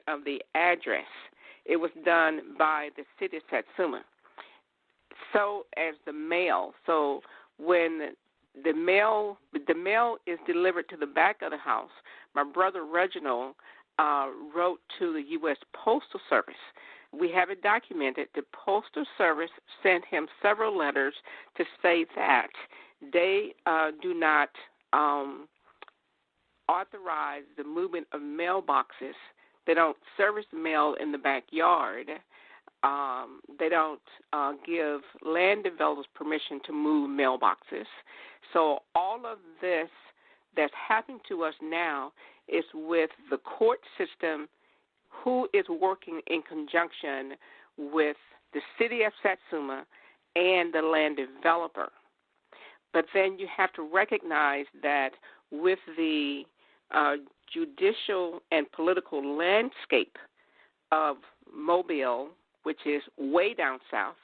of the address. It was done by the city of Satsuma. So as the mail. So when the mail is delivered to the back of the house, my brother Reginald wrote to the U.S. Postal Service. We have it documented. The Postal Service sent him several letters to say that they do not authorize the movement of mailboxes. They don't service the mail in the backyard. They don't give land developers permission to move mailboxes. So all of this that's happening to us now is with the court system, who is working in conjunction with the city of Satsuma and the land developer. But then you have to recognize that with the judicial and political landscape of Mobile, which is way down south,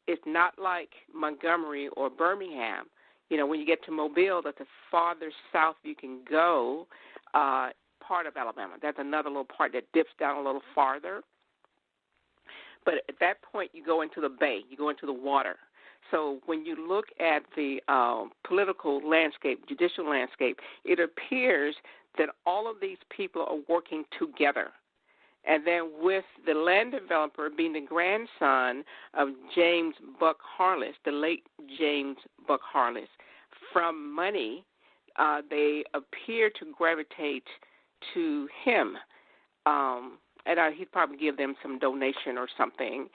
it's not like Montgomery or Birmingham. You know, when you get to Mobile, that's the farthest south you can go, part of Alabama. That's another little part that dips down a little farther. But at that point, you go into the bay. You go into the water. So when you look at the political landscape, judicial landscape, it appears that all of these people are working together. And then with the land developer being the grandson of James Buck Harless, the late James Buck Harless, from money, they appear to gravitate to him. And he'd probably give them some donation or something.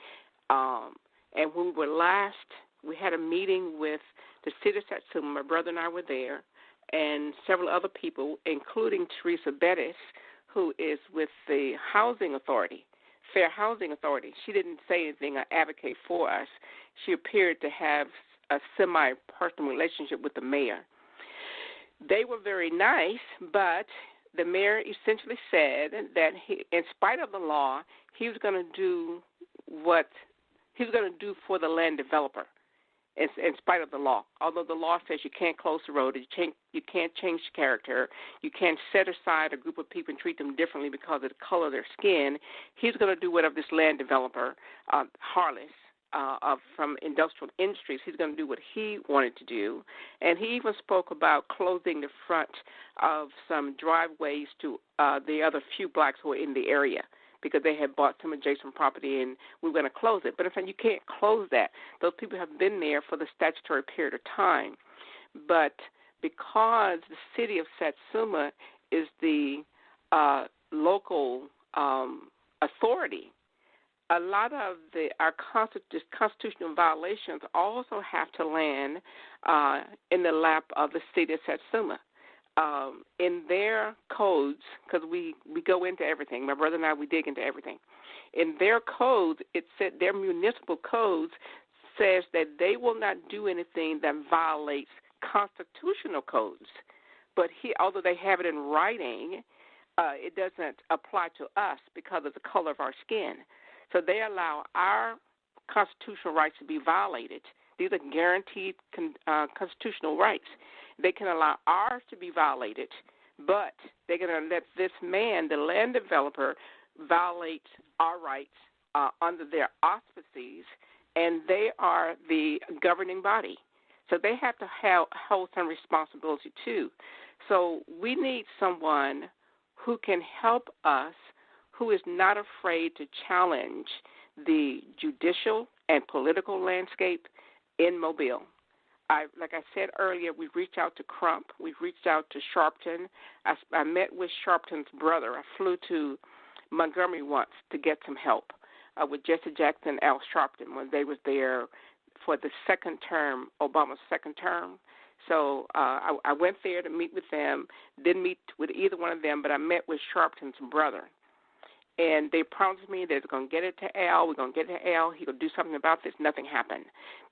And when we were last, we had a meeting with the city of Satsuma. My brother and I were there, and several other people, including Teresa Bettis, who is with the Housing Authority, Fair Housing Authority. She didn't say anything or advocate for us. She appeared to have a semi-personal relationship with the mayor. They were very nice, but the mayor essentially said that he, in spite of the law, he was going to do what he was going to do for the land developer. In spite of the law, although the law says you can't close the road, you can't change character, you can't set aside a group of people and treat them differently because of the color of their skin, he's going to do whatever this land developer, Harless, from Industrial Industries, he's going to do what he wanted to do. And he even spoke about closing the front of some driveways to the other few blacks who were in the area, because they had bought some adjacent property and we were going to close it. But in fact, you can't close that. Those people have been there for the statutory period of time. But because the city of Satsuma is the local authority, a lot of our constitutional violations also have to land in the lap of the city of Satsuma. In their codes, because we go into everything, my brother and I, we dig into everything. In their codes, it said their municipal codes says that they will not do anything that violates constitutional codes. But although they have it in writing, it doesn't apply to us because of the color of our skin. So they allow our constitutional rights to be violated. These are guaranteed constitutional rights. They can allow ours to be violated, but they're going to let this man, the land developer, violate our rights under their auspices, and they are the governing body. So they have to hold some responsibility too. So we need someone who can help us, who is not afraid to challenge the judicial and political landscape in Mobile. Like I said earlier, we've reached out to Crump. We've reached out to Sharpton. I met with Sharpton's brother. I flew to Montgomery once to get some help with Jesse Jackson and Al Sharpton when they was there for the second term, Obama's second term. So I went there to meet with them. Didn't meet with either one of them, but I met with Sharpton's brother. And they promised me they're going to get it to Al. We're going to get it to Al. He's going to do something about this. Nothing happened.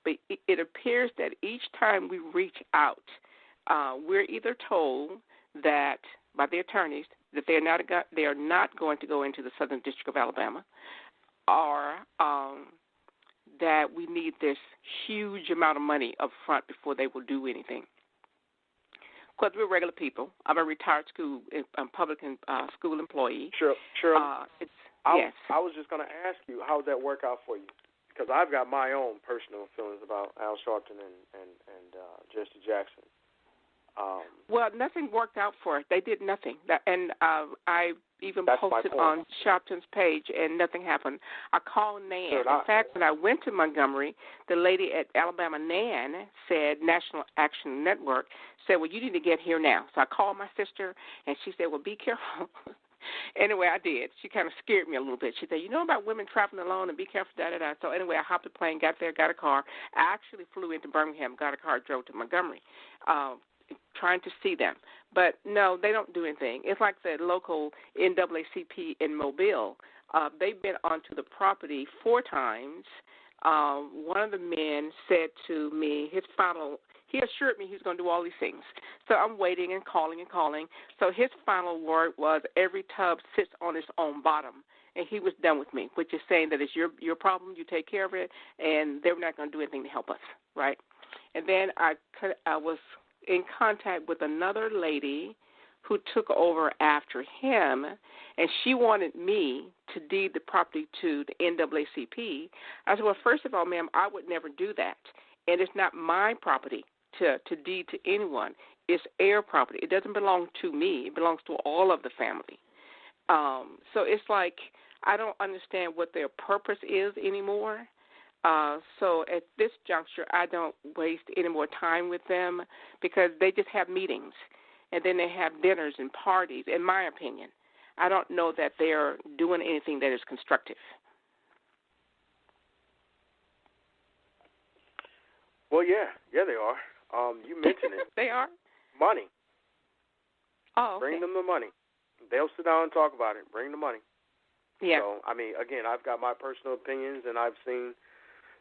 But it appears that each time we reach out, we're either told that by the attorneys that they are not going to go into the Southern District of Alabama, or that we need this huge amount of money up front before they will do anything. Because we're regular people. I'm a retired public school employee. Sure. Yes. I was just going to ask you, how did that work out for you? Because I've got my own personal feelings about Al Sharpton and Jesse Jackson. Well, nothing worked out for it. They did nothing. I even posted on Sharpton's page, and nothing happened. I called Nan. In fact, when I went to Montgomery, the lady at Alabama Nan said, National Action Network, said, well, you need to get here now. So I called my sister, and she said, well, be careful. Anyway, I did. She kind of scared me a little bit. She said, you know about women traveling alone and be careful, da-da-da. So anyway, I hopped a plane, got there, got a car. I actually flew into Birmingham, got a car, drove to Montgomery, trying to see them. But, no, they don't do anything. It's like the local NAACP in Mobile. They've been onto the property 4 times. One of the men said to me, he assured me he was going to do all these things. So I'm waiting and calling. So his final word was, every tub sits on its own bottom. And he was done with me, which is saying that it's your problem, you take care of it, and they're not going to do anything to help us, right? And then I was in contact with another lady who took over after him, and she wanted me to deed the property to the NAACP. I said, well, first of all, ma'am, I would never do that, and it's not my property to deed to anyone. It's their property. It doesn't belong to me. It belongs to all of the family. So it's like I don't understand what their purpose is anymore. So at this juncture, I don't waste any more time with them because they just have meetings, and then they have dinners and parties, in my opinion. I don't know that they're doing anything that is constructive. Well, yeah, they are. You mentioned it. They are? Money. Oh, okay. Bring them the money. They'll sit down and talk about it. Bring the money. Yeah. So, I mean, again, I've got my personal opinions, and I've seen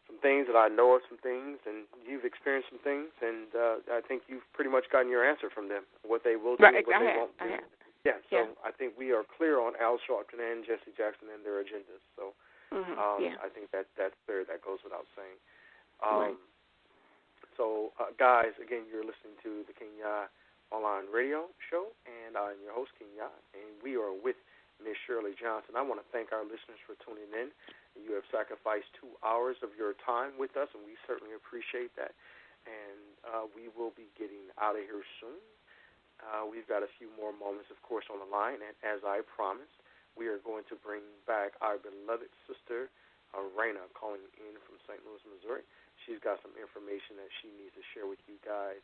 some things, and I know of some things, and you've experienced some things, and I think you've pretty much gotten your answer from them, what they will do and what they won't do. Yeah, so I think we are clear on Al Sharpton and Jesse Jackson and their agendas. So I think that's clear. That goes without saying. Right. So, guys, again, you're listening to the Kingya Online Radio Show, and I'm your host, Kingya, and we are with Ms. Shirley Johnson. I want to thank our listeners for tuning in. You have sacrificed 2 hours of your time with us, and we certainly appreciate that. And we will be getting out of here soon. We've got a few more moments, of course, on the line, and as I promised, we are going to bring back our beloved sister, Raina, calling in from St. Louis, Missouri. She's got some information that she needs to share with you guys.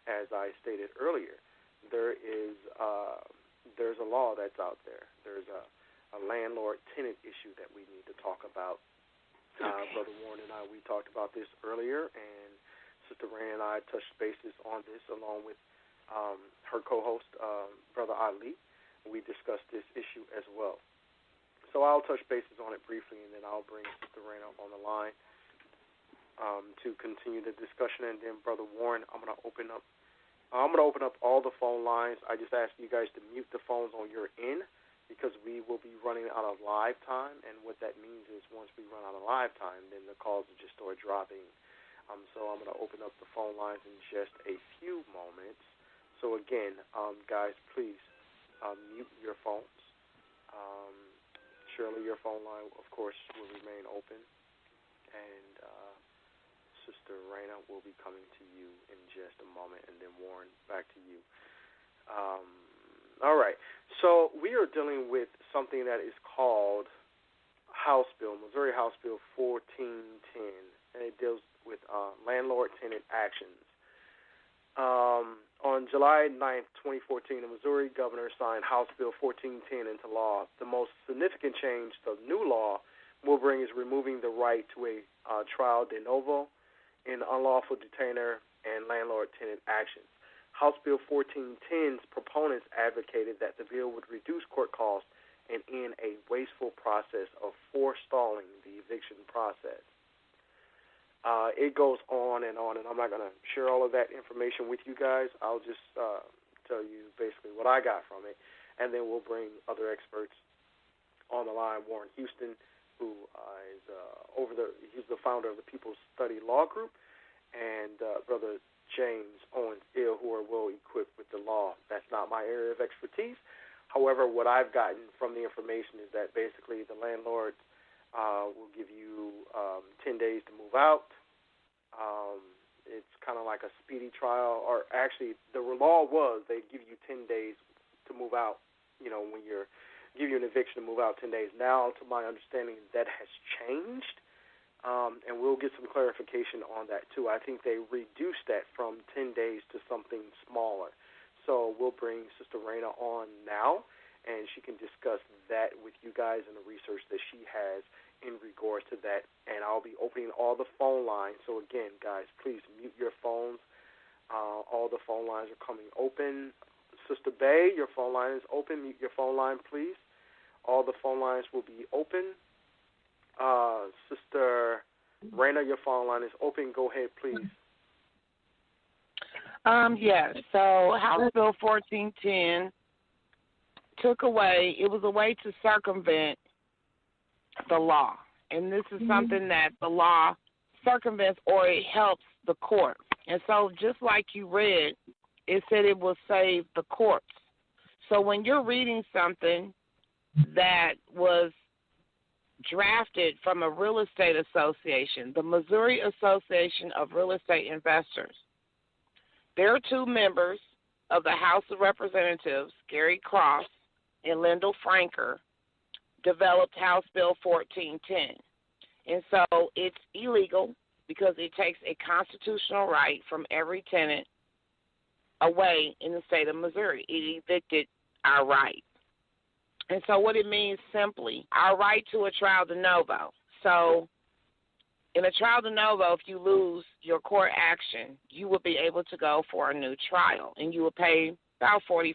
As I stated earlier, there's a law that's out there. There's a landlord-tenant issue that we need to talk about. Okay. Brother Warren and I, we talked about this earlier, and Sister Raina and I touched bases on this along with her co-host, Brother Ali. We discussed this issue as well. So I'll touch bases on it briefly, and then I'll bring Sister Raina on the line to continue the discussion. And then, Brother Warren, I'm going to open up all the phone lines. I just ask you guys to mute the phones on your end because we will be running out of live time. And what that means is once we run out of live time, then the calls will just start dropping. So I'm going to open up the phone lines in just a few moments. So, again, guys, please mute your phones. Shirley, your phone line, of course, will remain open. And Sister Raina will be coming to you in just a moment. And then, Warren, back to you. All right. So we are dealing with something that is called Missouri House Bill 1410. And it deals with landlord-tenant actions. On July 9th, 2014, the Missouri governor signed House Bill 1410 into law. The most significant change the new law will bring is removing the right to a trial de novo in unlawful detainer and landlord-tenant actions. House Bill 1410's proponents advocated that the bill would reduce court costs and end a wasteful process of forestalling the eviction process. It goes on, and I'm not going to share all of that information with you guys. I'll just tell you basically what I got from it, and then we'll bring other experts on the line. Warren Houston, who is he's the founder of the People's Study Law Group, and Brother James Owens Ill, who are well equipped with the law. That's not my area of expertise. However, what I've gotten from the information is that basically the landlord will give you 10 days to move out. It's kind of like a speedy trial, or actually the law was they give you 10 days to move out, when you're give you an eviction to move out 10 days. Now, to my understanding, that has changed, and we'll get some clarification on that too. I think they reduced that from 10 days to something smaller. So we'll bring Sister Raina on now, and she can discuss that with you guys and the research that she has in regards to that. And I'll be opening all the phone lines. So again, guys, please mute your phones. All the phone lines are coming open. Sister Bay, your phone line is open. Mute your phone line, please. All the phone lines will be open. Sister Raina, your phone line is open. Go ahead, please. Yes. So House Bill 1410 it was a way to circumvent the law. And this is something that the law circumvents, or it helps the court. And so just like you read, it said it will save the courts. So when you're reading something that was drafted from a real estate association, the Missouri Association of Real Estate Investors, there are two members of the House of Representatives, Gary Cross and Lyndall Franker, developed House Bill 1410. And so it's illegal because it takes a constitutional right from every tenant away in the state of Missouri. It evicted our right. And so what it means simply, our right to a trial de novo. So in a trial de novo, if you lose your court action, you will be able to go for a new trial, and you will pay about $45.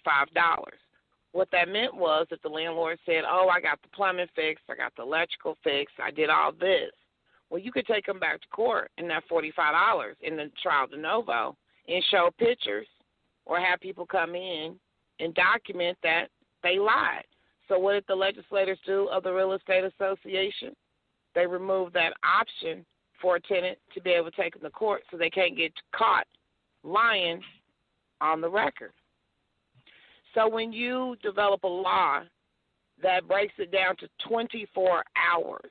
What that meant was that the landlord said, oh, I got the plumbing fixed, I got the electrical fixed, I did all this. Well, you could take them back to court in that $45 in the trial de novo and show pictures or have people come in and document that they lied. So what did the legislators do of the Real Estate Association? They removed that option for a tenant to be able to take them to court so they can't get caught lying on the record. So when you develop a law that breaks it down to 24 hours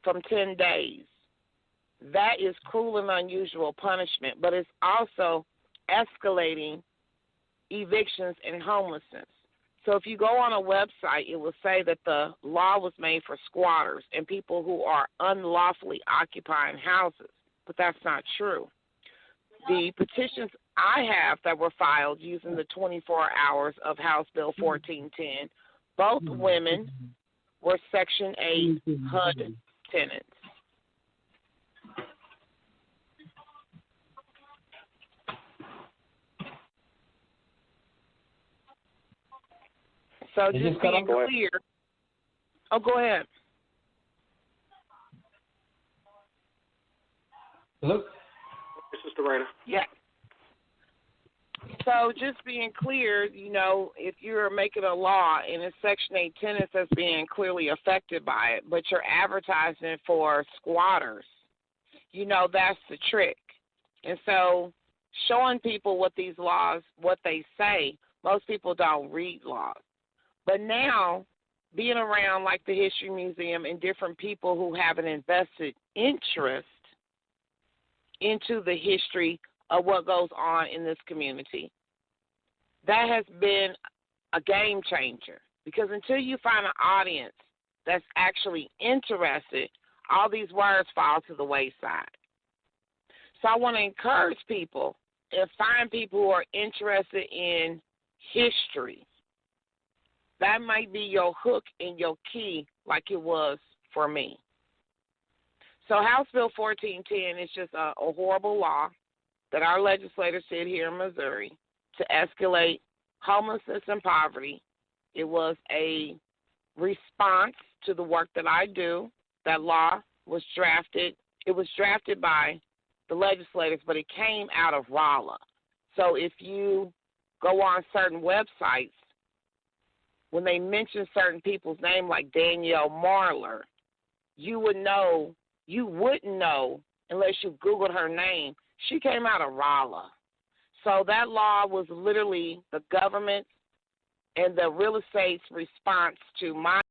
from 10 days, that is cruel and unusual punishment, but it's also escalating evictions and homelessness. So if you go on a website, it will say that the law was made for squatters and people who are unlawfully occupying houses, but that's not true. The petitions I have that were filed using the 24 hours of House Bill 1410, both women were Section 8 HUD tenants. So just being clear. Oh, go ahead. Hello? Sister Raina. Yeah. So just being clear, if you're making a law and it's Section 8 tenants that's being clearly affected by it, but you're advertising it for squatters, that's the trick. And so showing people what these laws, what they say, most people don't read laws. But now, being around like the History Museum and different people who have an invested interest into the history of what goes on in this community, that has been a game changer. Because until you find an audience that's actually interested, all these words fall to the wayside. So I want to encourage people and find people who are interested in history. That might be your hook and your key like it was for me. So House Bill 1410 is just a horrible law that our legislators did here in Missouri to escalate homelessness and poverty. It was a response to the work that I do. That law was drafted. It was drafted by the legislators, but it came out of Rolla. So if you go on certain websites, when they mention certain people's name like Danielle Marler, you wouldn't know unless you Googled her name. She came out of Rolla. So that law was literally the government and the real estate's response to my